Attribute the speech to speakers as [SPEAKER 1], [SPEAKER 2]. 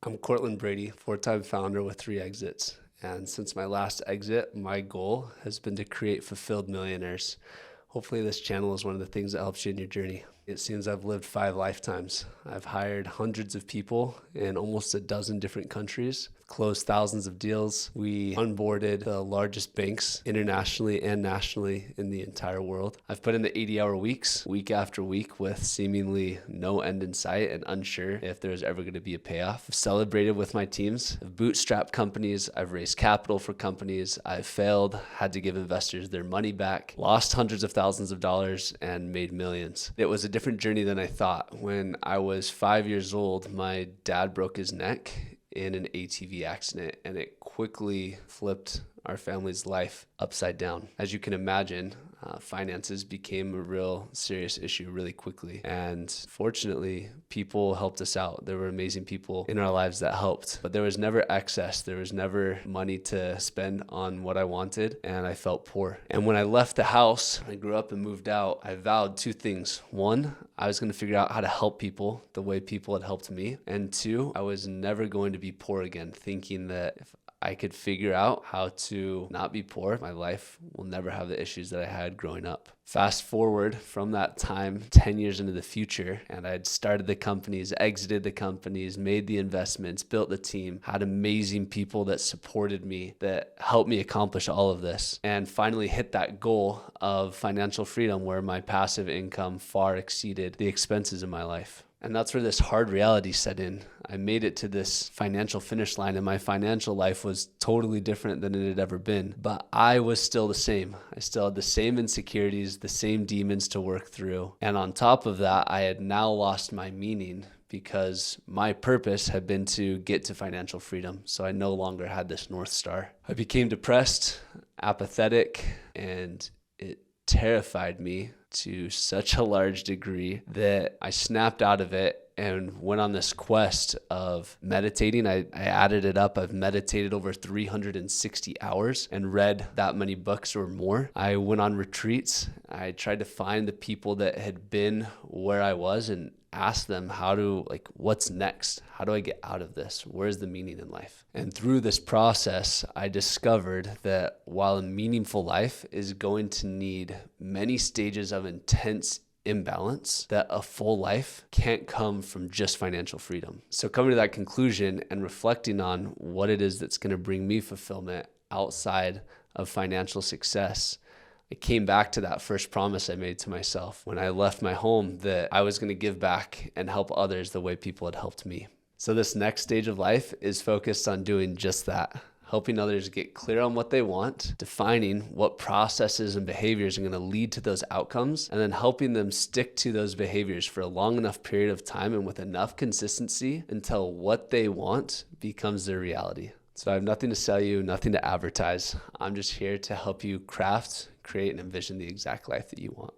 [SPEAKER 1] I'm Cortland Brady, four-time founder with 3 exits. And since my last exit, my goal has been to create fulfilled millionaires. Hopefully this channel is one of the things that helps you in your journey. It seems I've lived 5 lifetimes. I've hired hundreds of people in almost a dozen different countries, closed thousands of deals. We onboarded the largest banks internationally and nationally in the entire world. I've put in the 80-hour weeks, week after week, with seemingly no end in sight and unsure if there's ever going to be a payoff. I've celebrated with my teams. I've bootstrapped companies. I've raised capital for companies. I've failed, had to give investors their money back, lost hundreds of thousands of dollars, and made millions. It was a different journey than I thought. When I was 5 years old, my dad broke his neck in an ATV accident, and it quickly flipped our family's life upside down. As you can imagine, finances became a real serious issue really quickly. And fortunately, people helped us out. There were amazing people in our lives that helped, but there was never excess. There was never money to spend on what I wanted, and I felt poor. And when I left the house, I grew up and moved out, I vowed 2 things. 1, I was going to figure out how to help people the way people had helped me. And 2, I was never going to be poor again, thinking that if I could figure out how to not be poor, my life will never have the issues that I had growing up. Fast forward from that time, 10 years into the future, and I'd started the companies, exited the companies, made the investments, built the team, had amazing people that supported me, that helped me accomplish all of this, and finally hit that goal of financial freedom where my passive income far exceeded the expenses in my life. And that's where this hard reality set in. I made it to this financial finish line, and my financial life was totally different than it had ever been. But I was still the same. I still had the same insecurities, the same demons to work through. And on top of that, I had now lost my meaning because my purpose had been to get to financial freedom. So I no longer had this North Star. I became depressed, apathetic, and it terrified me to such a large degree that I snapped out of it and went on this quest of meditating. I added it up. I've meditated over 360 hours and read that many books or more. I went on retreats. I tried to find the people that had been where I was and ask them what's next? How do I get out of this? Where's the meaning in life? And through this process, I discovered that while a meaningful life is going to need many stages of intense imbalance, that a full life can't come from just financial freedom. So coming to that conclusion and reflecting on what it is that's going to bring me fulfillment outside of financial success, I came back to that first promise I made to myself when I left my home, that I was going to give back and help others the way people had helped me. So this next stage of life is focused on doing just that, helping others get clear on what they want, defining what processes and behaviors are going to lead to those outcomes, and then helping them stick to those behaviors for a long enough period of time and with enough consistency until what they want becomes their reality. So I have nothing to sell you, nothing to advertise. I'm just here to help you craft, create, and envision the exact life that you want.